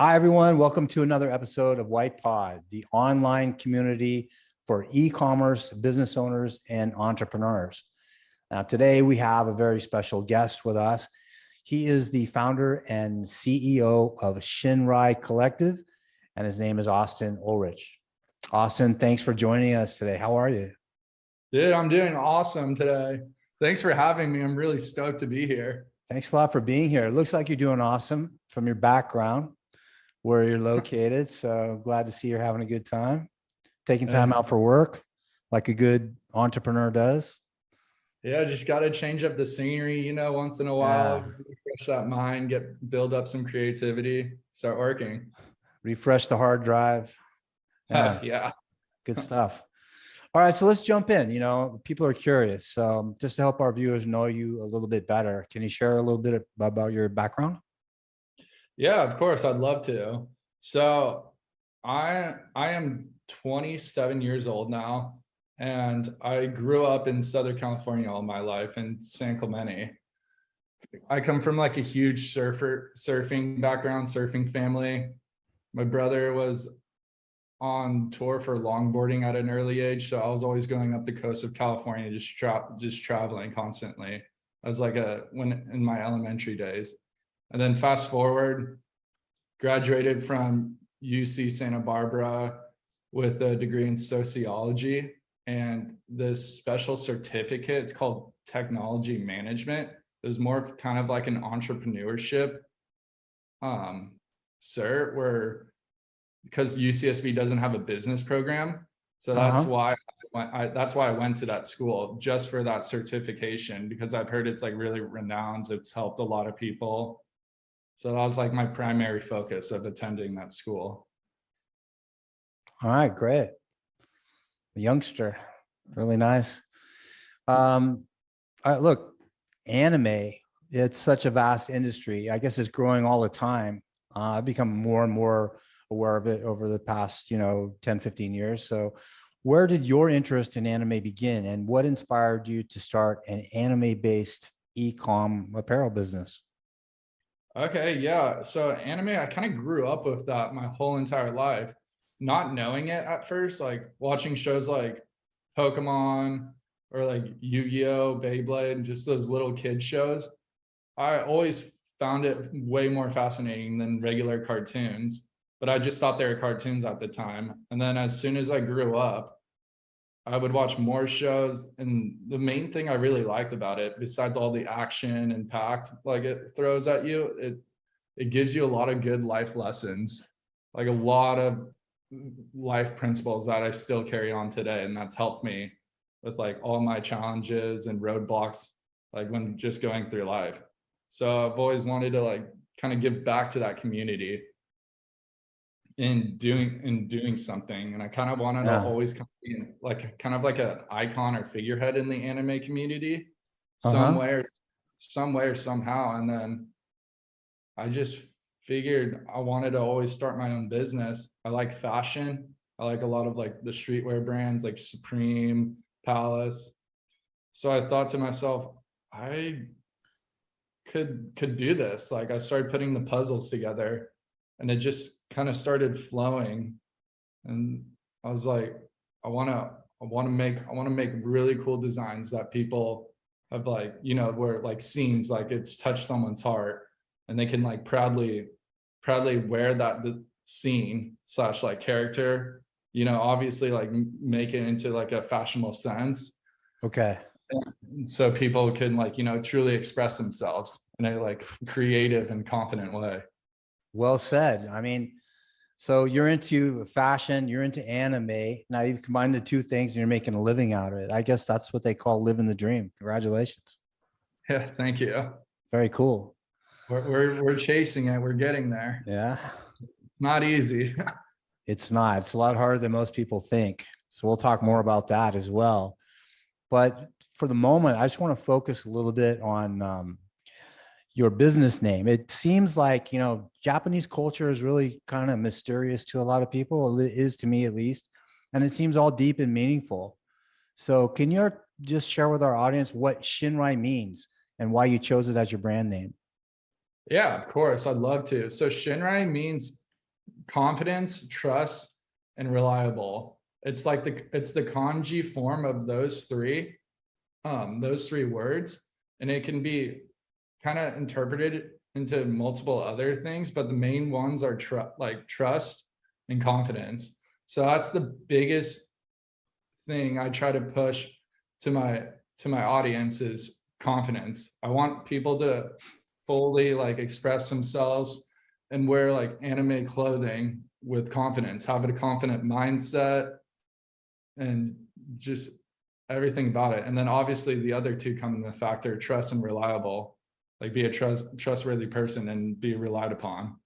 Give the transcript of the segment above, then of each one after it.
Hi, everyone. Welcome to another episode of WYTPod, the online community for e-commerce business owners and entrepreneurs. Now, today we have a very special guest with us. He is the founder and CEO of Shinrai Collective, and his name is Austin Ulrich. Austin, thanks for joining us today. How are you? Dude, I'm doing awesome today. Thanks for having me. I'm really stoked to be here. Thanks a lot for being here. It looks like you're doing awesome from your background, where you're located. So glad to see you're having a good time, taking time out for work like a good entrepreneur does. Yeah, just got to change up the scenery, once in a while, refresh that mind, build up some creativity, start working. Refresh the hard drive. Yeah. Good stuff. All right, so let's jump in. People are curious. So just to help our viewers know you a little bit better, can you share a little bit about your background? Yeah, of course. I'd love to. So I am 27 years old now, and I grew up in Southern California all my life in San Clemente. I come from like a huge surfing background, surfing family. My brother was on tour for longboarding at an early age, so I was always going up the coast of California, just traveling constantly. I was like when in my elementary days. And then fast forward, graduated from UC Santa Barbara with a degree in sociology and this special certificate. It's called technology management. It was more of kind of like an entrepreneurship cert, where because UCSB doesn't have a business program, so that's why I went to that school, just for that certification, because I've heard it's like really renowned. It's helped a lot of people. So that was like my primary focus of attending that school. All right, great. A youngster, really nice. All right, look, anime, it's such a vast industry. I guess it's growing all the time. I've become more and more aware of it over the past, 10, 15 years. So where did your interest in anime begin, and what inspired you to start an anime-based e-com apparel business? Okay, yeah. So anime, I kind of grew up with that my whole entire life, not knowing it at first, like watching shows like Pokemon or like Yu-Gi-Oh, Beyblade, and just those little kid shows. I always found it way more fascinating than regular cartoons, but I just thought they were cartoons at the time. And then as soon as I grew up, I would watch more shows. And the main thing I really liked about it, besides all the action and packed like it throws at you, it gives you a lot of good life lessons, like a lot of life principles that I still carry on today. And that's helped me with like all my challenges and roadblocks, like when just going through life. So I've always wanted to like kind of give back to that community in doing something. And I kind of wanted to always be like kind of like an icon or figurehead in the anime community some way or somehow. And then I just figured I wanted to always start my own business. I like fashion. I like a lot of like the streetwear brands like Supreme, Palace. So I thought to myself, I could do this. Like I started putting the puzzles together, and it just kind of started flowing. And I was like, I want to make really cool designs that people have, like, where it like seems like it's touched someone's heart, and they can like proudly wear the scene / like character, obviously like make it into like a fashionable sense. Okay. And so people can like, truly express themselves in a like creative and confident way. Well said. I mean, so you're into fashion, you're into anime. Now you've combined the two things and you're making a living out of it. I guess that's what they call living the dream. Congratulations. Yeah, thank you. Very cool. We're chasing it. We're getting there. Yeah. It's not easy. It's not. It's a lot harder than most people think. So we'll talk more about that as well. But for the moment, I just want to focus a little bit on your business name. It seems like, Japanese culture is really kind of mysterious to a lot of people. It is to me, at least. And it seems all deep and meaningful. So can you just share with our audience what Shinrai means and why you chose it as your brand name? Yeah, of course. I'd love to. So Shinrai means confidence, trust, and reliable. It's like it's the kanji form of those three words, and it can be kind of interpreted into multiple other things, but the main ones are trust and confidence. So that's the biggest thing I try to push to my audience is confidence. I want people to fully like express themselves and wear like anime clothing with confidence, have a confident mindset, and just everything about it. And then obviously the other two come in the factor, trust and reliable, like be a trustworthy person and be relied upon.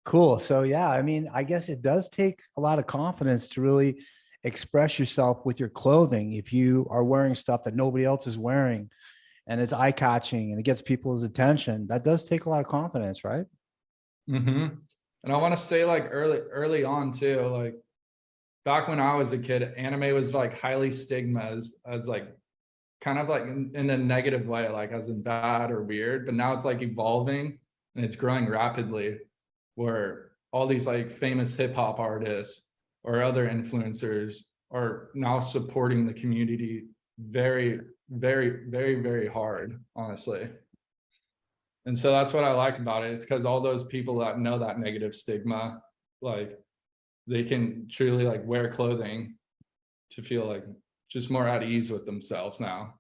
Cool. So yeah, I mean, I guess it does take a lot of confidence to really express yourself with your clothing. If you are wearing stuff that nobody else is wearing and it's eye-catching and it gets people's attention, that does take a lot of confidence, right? Mm-hmm. And I want to say like early on too, like back when I was a kid, anime was like highly stigma as like kind of like in a negative way, like as in bad or weird, but now it's like evolving and it's growing rapidly, where all these like famous hip hop artists or other influencers are now supporting the community very, very, very, very hard, honestly. And so that's what I like about it. It's because all those people that know that negative stigma, like they can truly like wear clothing to feel like just more at ease with themselves now.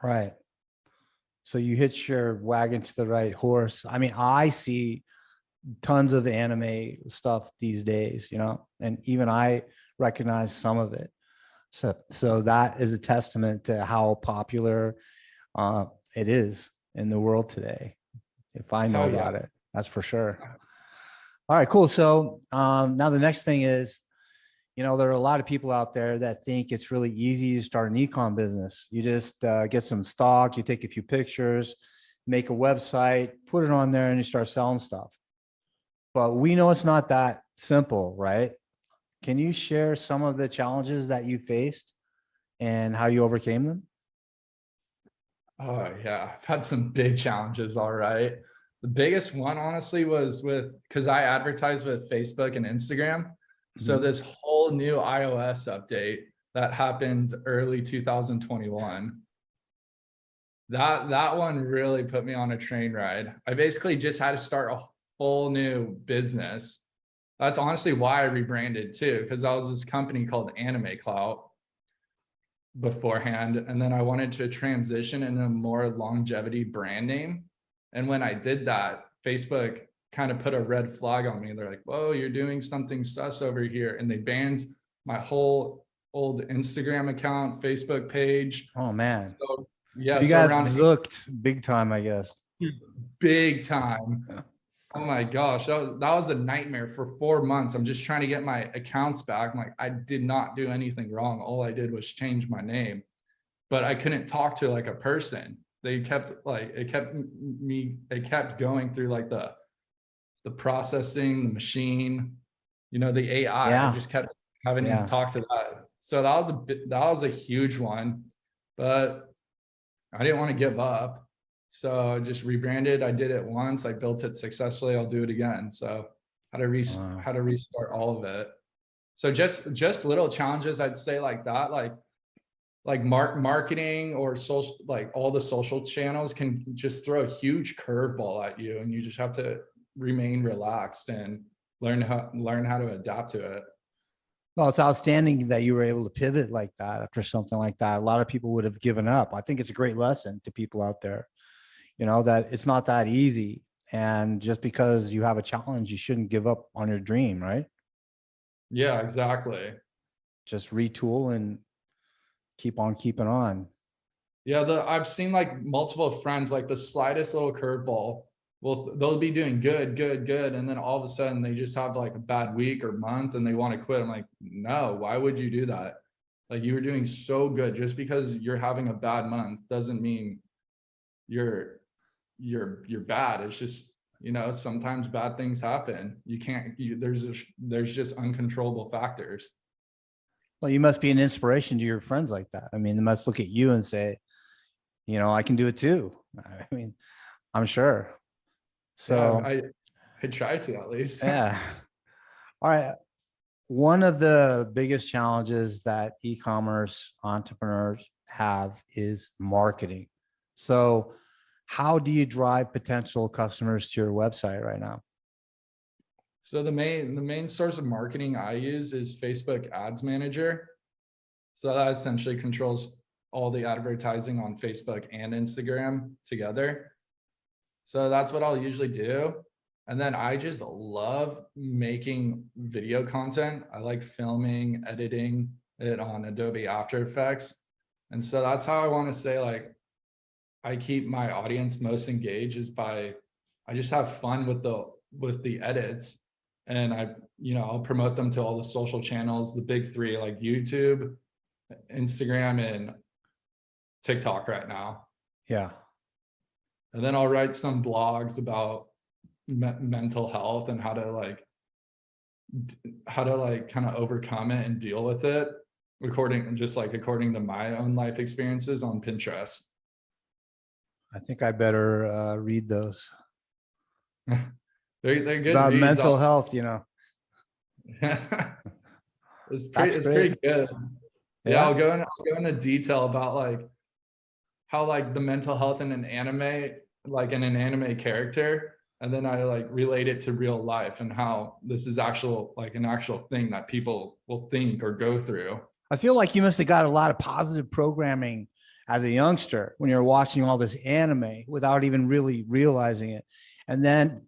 Right. So you hitch your wagon to the right horse. I mean, I see tons of anime stuff these days, and even I recognize some of it. So that is a testament to how popular it is in the world today. If I know Hell yeah. about it, that's for sure. All right, cool. So now the next thing is, there are a lot of people out there that think it's really easy to start an ecom business. You just get some stock, you take a few pictures, make a website, put it on there, and you start selling stuff. But we know it's not that simple, right? Can you share some of the challenges that you faced and how you overcame them? Oh yeah, I've had some big challenges, all right. The biggest one honestly was because I advertise with Facebook and Instagram. So Mhm. this whole new iOS update that happened early 2021, that one really put me on a train ride. I basically just had to start a whole new business. That's honestly why I rebranded too, because I was this company called Anime Clout beforehand, and then I wanted to transition into a more longevity brand name. And when I did that, Facebook kind of put a red flag on me. They're like, whoa, you're doing something sus over here. And they banned my whole old Instagram account, Facebook page. Oh man. So So yeah, you so got around zooked big time, I guess. big time. Oh my gosh, that was a nightmare for 4 months. I'm just trying to get my accounts back. I'm like, I did not do anything wrong. All I did was change my name, but I couldn't talk to like a person. They kept like, it kept going through like the processing, the machine, the AI. I Yeah. just kept having to Yeah. talk to that. So that was a huge one, but I didn't want to give up. So I just rebranded. I did it once. I built it successfully. I'll do it again. So Wow. how to restart all of it. So just little challenges I'd say like that, like marketing or social, like all the social channels can just throw a huge curveball at you, and you just have to remain relaxed and learn how to adapt to it. Well, it's outstanding that you were able to pivot like that after something like that. A lot of people would have given up. I think it's a great lesson to people out there, that it's not that easy. And just because you have a challenge, you shouldn't give up on your dream, right? Yeah, exactly. Just retool and keep on keeping on. Yeah, I've seen like multiple friends, like the slightest little curveball, well, they'll be doing good, good, good, and then all of a sudden they just have like a bad week or month and they want to quit. I'm like, no, why would you do that? Like you were doing so good. Just because you're having a bad month doesn't mean you're you're bad. It's just, sometimes bad things happen. You can't, there's just uncontrollable factors. Well, you must be an inspiration to your friends like that. I mean, they must look at you and say, I can do it too. I mean, I'm sure. Yeah, So, I try to at least. Yeah. All right. One of the biggest challenges that e-commerce entrepreneurs have is marketing. So, how do you drive potential customers to your website right now? So the main source of marketing I use is Facebook Ads Manager. So that essentially controls all the advertising on Facebook and Instagram together. So that's what I'll usually do. And then I just love making video content. I like filming, editing it on Adobe After Effects. And so that's how I want to say, like, I keep my audience most engaged is by, I just have fun with the edits. And I'll promote them to all the social channels, the big three, like YouTube, Instagram, and TikTok right now. Yeah. And then I'll write some blogs about mental health and how to kind of overcome it and deal with it according to my own life experiences on Pinterest. I think I better read those. They're It's good about reads. mental health, you know. It's That's pretty great. good. Yeah, Yeah. I'll go into detail about like how like the mental health in an anime, like in an anime character, and then I like relate it to real life and how this is an actual thing that people will think or go through. I feel like you must have got a lot of positive programming as a youngster when you're watching all this anime without even really realizing it. And then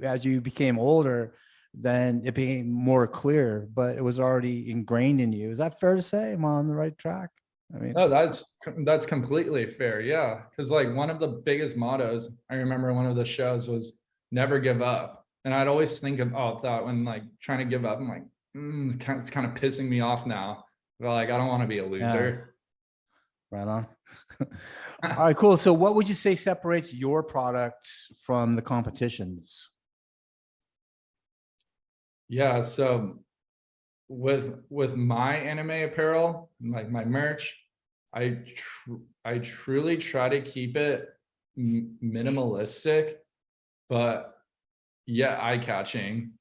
as you became older, then it became more clear, but it was already ingrained in you. Is that fair to say? Am I on the right track? I mean, No, that's completely fair. Yeah. Cause like one of the biggest mottos I remember one of the shows was never give up. And I'd always think about that when like trying to give up. I'm like, it's kind of pissing me off now. But like, I don't want to be a yeah, loser. right on. All right, cool. So what would you say separates your products from the competitions? Yeah. So with my anime apparel, like my merch, I truly try to keep it minimalistic, but yet eye-catching.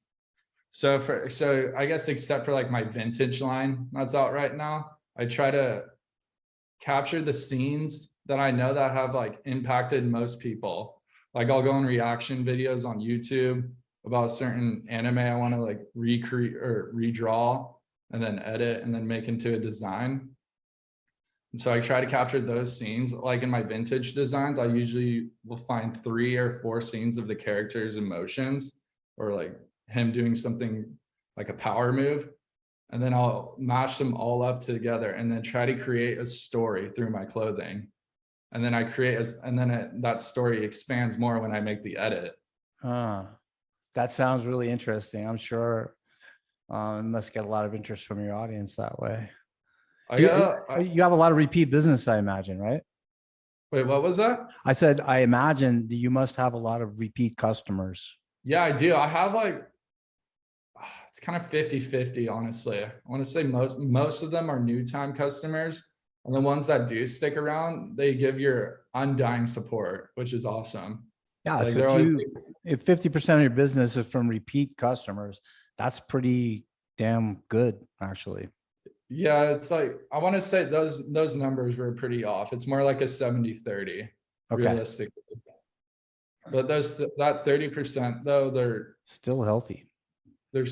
So I guess except for like my vintage line that's out right now, I try to capture the scenes that I know that have like impacted most people. Like I'll go on reaction videos on YouTube about a certain anime I want to like recreate or redraw and then edit and then make into a design. And so I try to capture those scenes. Like in my vintage designs, I usually will find 3 or 4 scenes of the character's emotions or like him doing something like a power move. And then I'll mash them all up together and then try to create a story through my clothing. And then that story expands more when I make the edit. That sounds really interesting. I'm sure it must get a lot of interest from your audience that way. You have a lot of repeat business, I imagine, right? Wait, what was that? I said, I imagine that you must have a lot of repeat customers. Yeah, I do. I have like, it's kind of 50-50, honestly. I want to say most of them are new time customers. And the ones that do stick around, they give your undying support, which is awesome. Yeah. Like So if 50% of your business is from repeat customers, that's pretty damn good, actually. yeah, it's like, I want to say those numbers were pretty off. It's more like a 70-30 Okay. realistically. But that 30% though, Still healthy. they're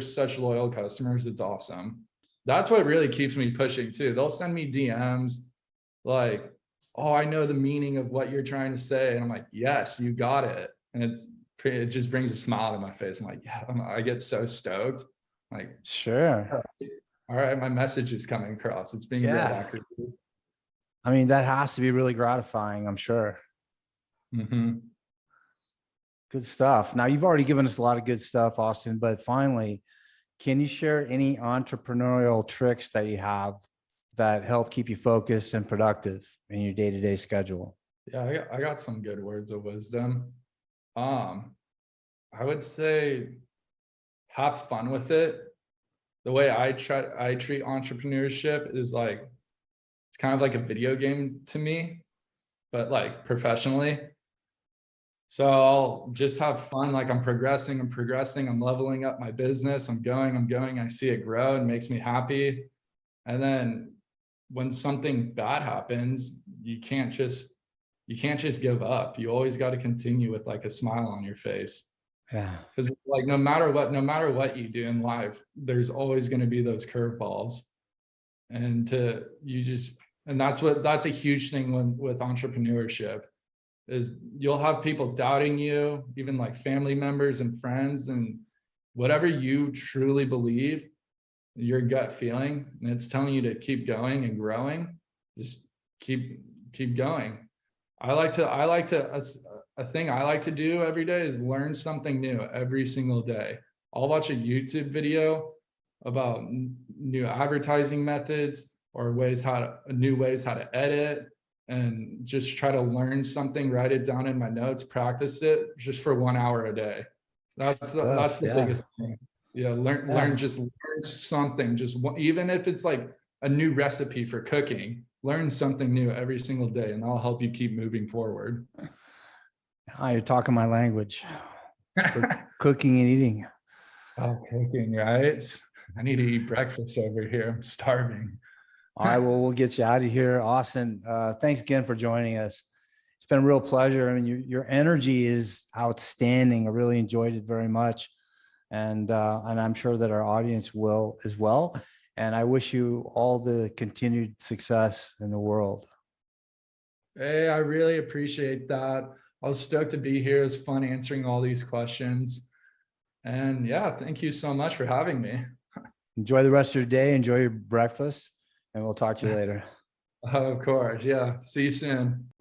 such loyal customers. It's awesome. That's what really keeps me pushing too. They'll send me DMs like, oh, I know the meaning of what you're trying to say. And I'm like, yes, you got it. And it just brings a smile to my face. I'm like, yeah, I get so stoked. Like, Sure. all right, my message is coming across. It's being read Yeah. accurately. I mean, that has to be really gratifying, I'm sure. Mm-hmm. Good stuff. Now, you've already given us a lot of good stuff, Austin, but finally, can you share any entrepreneurial tricks that you have that help keep you focused and productive in your day-to-day schedule? Yeah, I got some good words of wisdom. I would say have fun with it. The way I treat entrepreneurship is like, it's kind of like a video game to me, but like professionally. So I'll just have fun. Like I'm progressing, I'm leveling up my business. I'm going. I see it grow and makes me happy. And then when something bad happens, you can't just give up. You always got to continue with like a smile on your face. Yeah. Because like no matter what you do in life, there's always going to be those curveballs. And that's a huge thing with entrepreneurship is you'll have people doubting you, even like family members and friends, and whatever you truly believe, your gut feeling, and it's telling you to keep going and growing, just keep going. A thing I like to do every day is learn something new every single day. I'll watch a YouTube video about new advertising methods or new ways how to edit, and just try to learn something, write it down in my notes, practice it just for 1 hour a day. That's the biggest thing. Yeah, learn something, even if it's like a new recipe for cooking, learn something new every single day, and that'll help you keep moving forward. Oh, you're talking my language. Cooking and eating. Oh, cooking, right? I need to eat breakfast over here. I'm starving. All right, well, we'll get you out of here, Austin. Thanks again for joining us. It's been a real pleasure. I mean, your energy is outstanding. I really enjoyed it very much, and I'm sure that our audience will as well. And I wish you all the continued success in the world. Hey, I really appreciate that. I was stoked to be here. It's fun answering all these questions. And yeah, thank you so much for having me. Enjoy the rest of your day. Enjoy your breakfast, and we'll talk to you later. Of course. Yeah. See you soon.